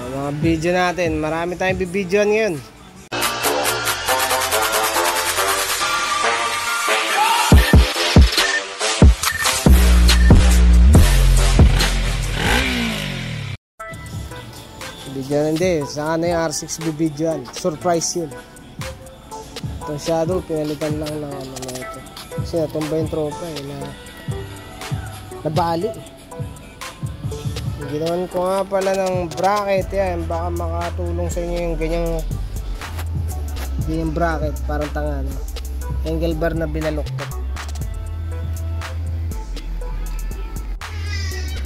Mga video natin, marami tayong bibidyoan ngayon. Bibidyoan hindi, saan na yung R6 bibidyoan? Surprise yun. Itong shadow, pinalitan lang ng ano na ito. Kasi natumba yung tropa eh, nabali. Ginawan ko nga pala ng bracket yan, baka makatulong sa inyo yung ganyang bracket, parang tanga no? Angle bar na binaluktot.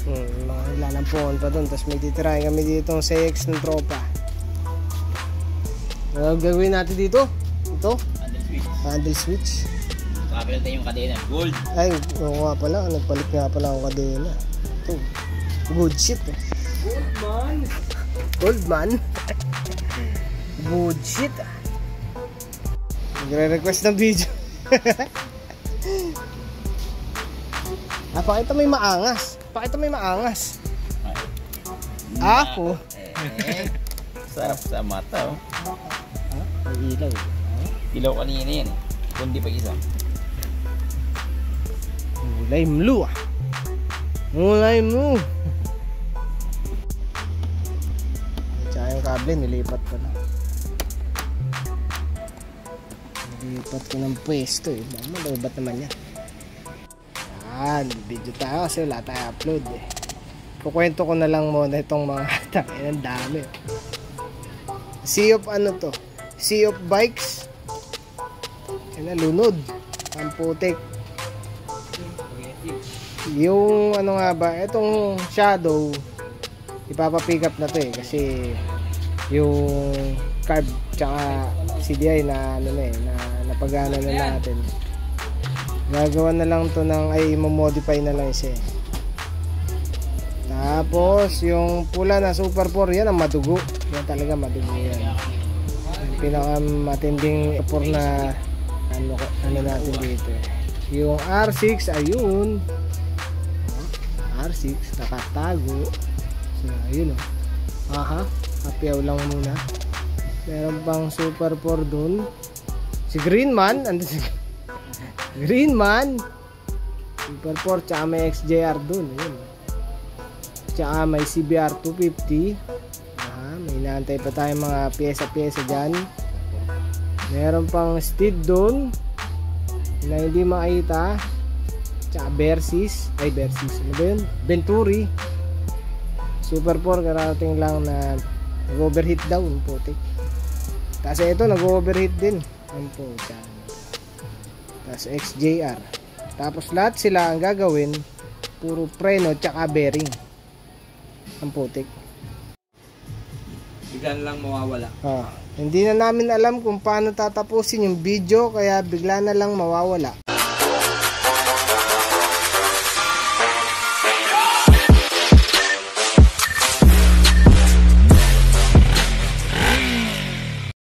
Mga lalampuan pa dun, tapos may titirahin kami dito ng CX ng tropa. Ano gagawin natin dito? Ito? Handle switch. Kapilitan yung kadena, gold. Ay, oo nga pala, nagpalit nga pala ang kadena. Ito, good shit eh. Goldman. Good shit. Nagre-request ng video. Pakita mo yung maangas. Pakita mo yung maangas. Ako. Sarap sa mata, oh. Ang ilaw. Ilaw kanina yan, kundi pa isa. Mulay mlu ah. Mulay mlu. Tsaka yung kable nilipat ko na. Nilipat ko ng pwesto eh. Malawbat naman yan. Yan, video tayo kasi wala tayo upload eh. Kukwento ko na lang muna itong mga takin. Ang dami. Sea of ano to? Sea of bikes. Yan na, lunod. Ang putik. Yung ano nga ba, itong shadow ipapapick up na to eh, kasi yung carb tsaka CDI na ano na eh, na napagana na natin. Gagawa na lang to ng, ay i-modify na lang siya eh. Tapos yung pula na Super 4, yan ang madugo. Yan talaga madugo yan. Yung pinakamatinding Super na ano natin dito eh. Yung R6, ayun. R6, nakatago. So, ayun o. Hapiaw lang muna. Meron pang Super 4 dun. Si Greenman, ando si Greenman. Super 4, tsaka may XJR dun. Ayun. Tsaka may CBR 250. May inaantay pa tayong mga pyesa-pyesa dyan. Meron pang Steed dun na hindi makita. Tsaka Versys. Ay, Versys. Ano ba yun? Venturi. Super 4. Karating lang na nag-overheat daw. Putik. Kasi ito nag-overheat din. Ang po. Tapos XJR. Tapos lahat sila ang gagawin. Puro preno tsaka bearing. Ang putik. Bigla lang mawawala. Hindi na namin alam kung paano tatapusin yung video. Kaya bigla na lang mawawala.